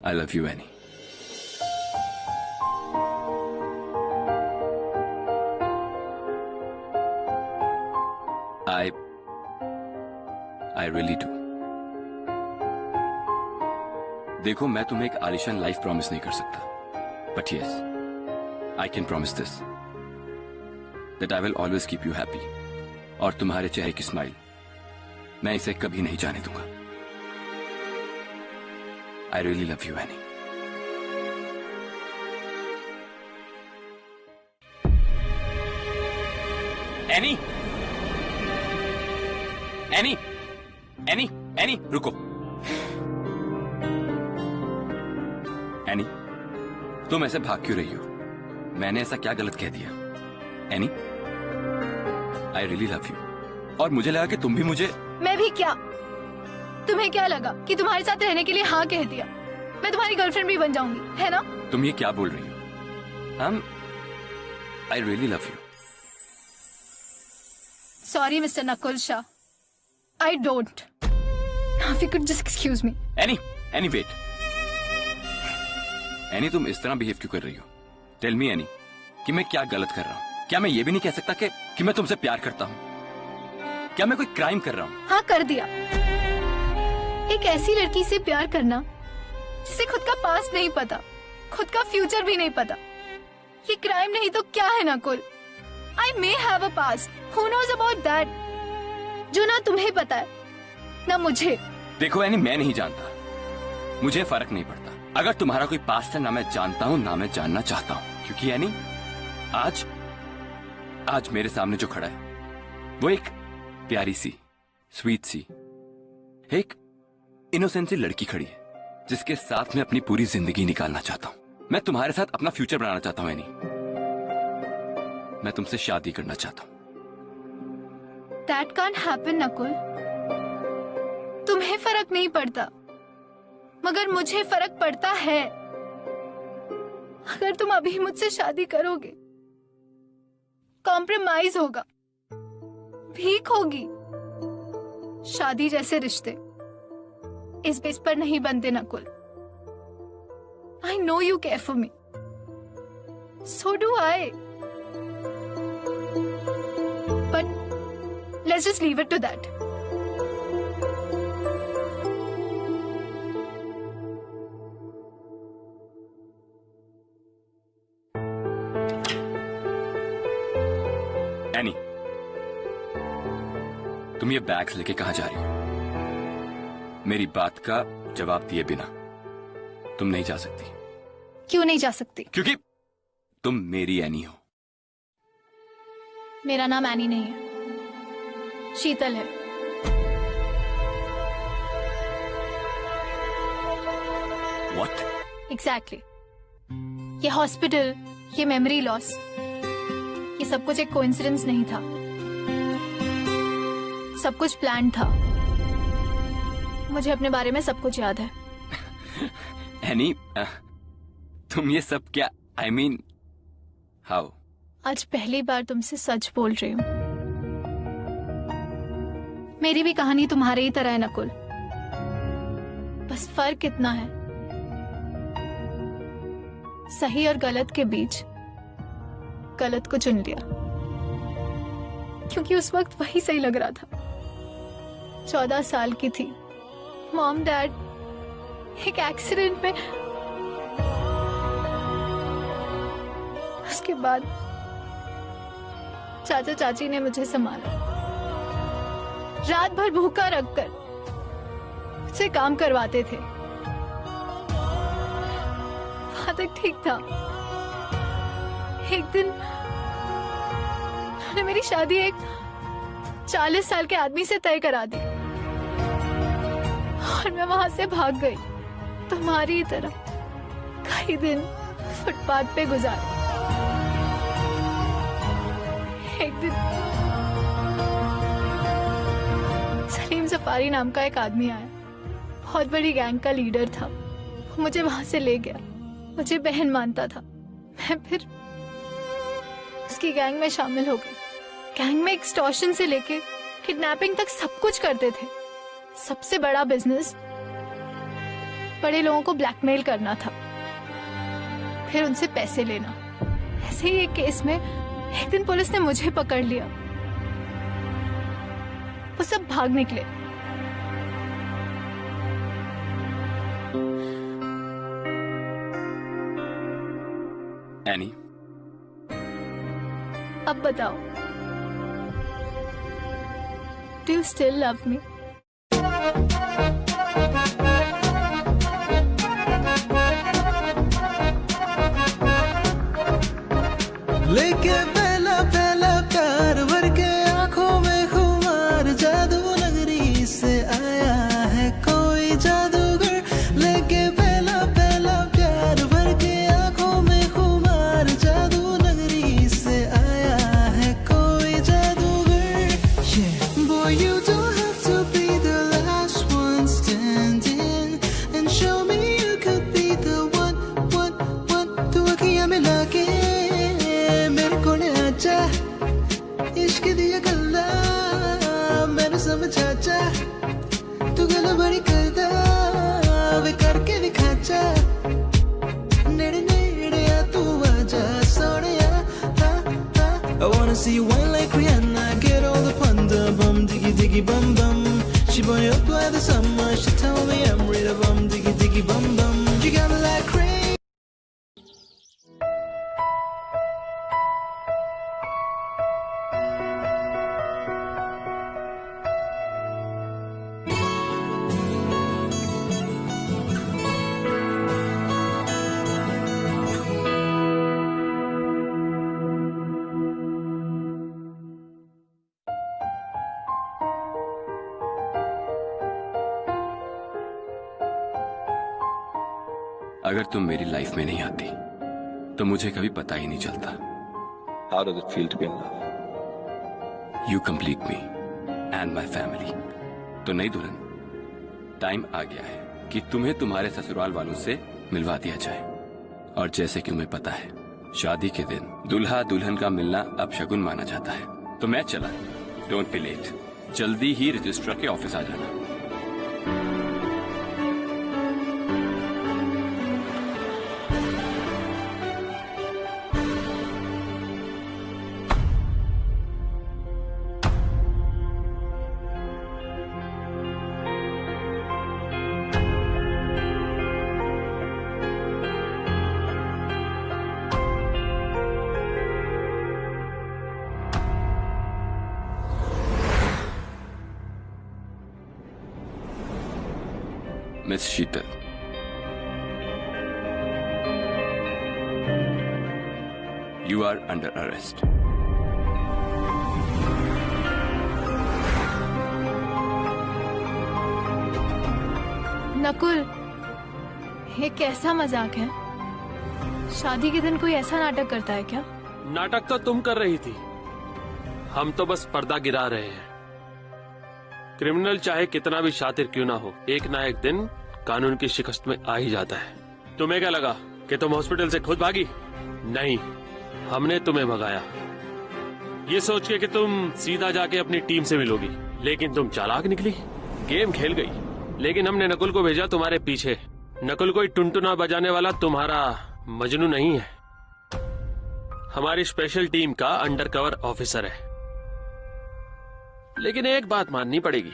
I love you, Annie. I really do. देखो, मैं तुम्हें एक आलिशान लाइफ प्रॉमिस नहीं कर सकता, but yes, I can promise this that I will always keep you happy. और तुम्हारे चेहरे की स्माइल मैं इसे कभी नहीं जाने दूंगा. I really love you, Annie. Annie! Annie! Annie! Annie! रुको. Annie, तुम ऐसे भाग क्यों रही हो? मैंने ऐसा क्या गलत कह दिया? Annie, I really love you. और मुझे लगा कि तुम भी मुझे. मैं भी क्या? तुम्हें क्या लगा कि तुम्हारे साथ रहने के लिए हाँ कह दिया? मैं तुम्हारी गर्लफ्रेंड भी बन जाऊंगी, है ना? तुम ये क्या बोल रही हो? I really love you. Sorry, Mr. Nakul Shah. I don't. Now if you could just excuse me. Annie, wait. Annie, तुम इस तरह बिहेव क्यों कर रही हो? Tell me, Annie, कि मैं क्या गलत कर रहा हूँ? क्या मैं ये भी नहीं कह सकता कि मैं तुमसे प्यार करता हूँ? क्या मैं कोई क्राइम कर रहा हूँ? हाँ, कर दिया. एक ऐसी लड़की से प्यार करना जिसे खुद का पास्ट नहीं पता, खुद का फ्यूचर भी नहीं पता, ये क्राइम नहीं तो क्या है Nakul? I may have a past. Who knows about that? जो ना तुम्हें पता है, ना मुझे. देखो एनी, मैं नहीं जानता, मुझे फर्क नहीं पड़ता. अगर तुम्हारा कोई पास्ट है, ना मैं जानता हूँ ना मैं जानना चाहता हूँ. क्योंकि एनी, आज मेरे सामने जो खड़ा है वो एक प्यारी सी, स्वीट सी, एक इनोसेंट सी लड़की खड़ी है जिसके साथ मैं अपनी पूरी जिंदगी निकालना चाहता हूँ. मैं तुम्हारे साथ अपना फ्यूचर बनाना चाहता हूँ एनी. मैं तुमसे शादी करना चाहता हूँ. That can't happen, Nakul. तुम्हें फर्क नहीं पड़ता, मगर मुझे फर्क पड़ता है. अगर तुम अभी मुझसे शादी करोगे, कॉम्प्रोमाइज होगा, भीख होगी. शादी जैसे रिश्ते इस बेस पर नहीं बनते Nakul. I know you care for me. So do I. But let's just leave it to that. Any, तुम ये बैग्स लेके कहां जा रही हो? मेरी बात का जवाब दिए बिना तुम नहीं जा सकती. क्यों नहीं जा सकती? क्योंकि तुम मेरी एनी हो. मेरा नाम एनी नहीं है, शीतल है. What? Exactly. ये हॉस्पिटल, ये मेमोरी लॉस, ये सब कुछ एक कोइंसिडेंस नहीं था. सब कुछ प्लान था. मुझे अपने बारे में सब कुछ याद है. एनी, तुम ये सब क्या? I mean, how? आज पहली बार तुमसे सच बोल रही हूँ. मेरी भी कहानी तुम्हारे ही तरह है नकुल. बस फर्क इतना है, सही और गलत के बीच गलत को चुन लिया, क्योंकि उस वक्त वही सही लग रहा था. 14 साल की थी. मॉम डैड एक एक्सीडेंट में. उसके बाद चाचा चाची ने मुझे संभाला. रात भर भूखा रखकर मुझसे काम करवाते थे. वहां तक ठीक था. एक दिन उन्होंने मेरी शादी एक 40 साल के आदमी से तय करा दी और मैं वहां से भाग गई. तुम्हारी तरह कई दिन फुटपाथ पे गुजारे. एक दिन सलीम सफारी नाम का एक आदमी आया. बहुत बड़ी गैंग का लीडर था. वो मुझे वहां से ले गया. मुझे बहन मानता था. मैं फिर उसकी गैंग में शामिल हो गई. गैंग में एक्सटॉर्शन से लेके किडनैपिंग तक सब कुछ करते थे. सबसे बड़ा बिजनेस बड़े लोगों को ब्लैकमेल करना था, फिर उनसे पैसे लेना। ऐसे ही एक केस में एक दिन पुलिस ने मुझे पकड़ लिया। वो सब भाग निकले। एनी, अब बताओ, do you still love me? लेके पहला पहला प्यार भर के आंखों में खुमार, जादू नगरी से आया है कोई जादूगर। लेके पहला पहला प्यार भर के आंखों में खुमार, जादू नगरी से आया है कोई जादूगर। Boy, you don't have to be the last one standing and show me you could be the one. तू अखियां मिला के इश्क दिया गल्ला मैंने समझा जा, तू गला बड़ी करदा वे करके दिखाचा। नेड़े नेड़े आ तू आजा Sonia, I wanna see you wine like Rihanna, get all the thunder, bum diggy diggy bum bum. She burn you up like the summer, she tell me I'm ready, bum diggy diggy bum bum. You got me like crazy. अगर तुम मेरी life में नहीं आती तो मुझे कभी पता ही नहीं चलता। How does it feel to be in love? You complete me and my family. तो नहीं दुल्हन, टाइम आ गया है कि तुम्हें तुम्हारे ससुराल वालों से मिलवा दिया जाए। और जैसे कि तुम्हें पता है, शादी के दिन दुल्हा दुल्हन का मिलना अब शगुन माना जाता है। तो मैं चला, डोंट बी लेट। जल्दी ही रजिस्ट्रार के ऑफिस आ जाना। Miss Sheetal, you are under arrest. Nakul, ये कैसा मजाक है? शादी के दिन कोई ऐसा नाटक करता है क्या? नाटक तो तुम कर रही थी, हम तो बस पर्दा गिरा रहे हैं। क्रिमिनल चाहे कितना भी शातिर क्यों ना हो, एक ना एक दिन कानून की शिकस्त में आ ही जाता है। तुम्हें क्या लगा कि तुम हॉस्पिटल से खुद भागी? नहीं, हमने तुम्हें भगाया ये सोच के कि तुम सीधा जाके अपनी टीम से मिलोगी, लेकिन तुम चालाक निकली, गेम खेल गई। लेकिन हमने नकुल को भेजा तुम्हारे पीछे। नकुल कोई टुनटुना बजाने वाला तुम्हारा मजनू नहीं है, हमारी स्पेशल टीम का अंडरकवर ऑफिसर है। लेकिन एक बात माननी पड़ेगी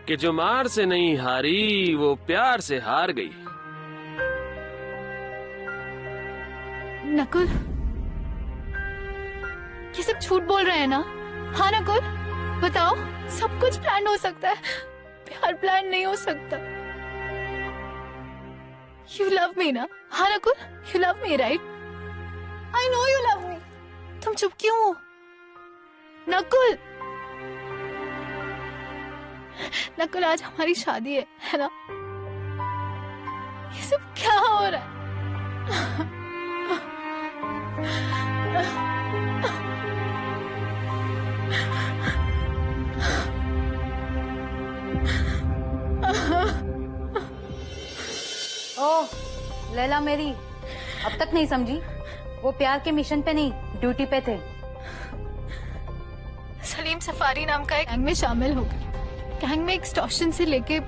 कि जो मार से नहीं हारी वो प्यार से हार गई। नकुल, ये सब झूठ बोल रहे हैं ना? हाँ नकुल, बताओ, सब कुछ प्लान हो सकता है, प्यार प्लान नहीं हो सकता। यू लव मी ना? हाँ Nakul, you love me right? I know you love me. तुम चुप क्यों हो? नकुल, नकुल आज हमारी शादी है ना? ये सब क्या हो रहा है? ओह लैला मेरी, अब तक नहीं समझी? वो प्यार के मिशन पे नहीं, ड्यूटी पे थे। सलीम सफारी नाम का एक गैंग में शामिल हो गए। गैंग में एक्सटॉर्शन से लेके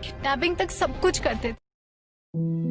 किडनैपिंग तक सब कुछ करते थे।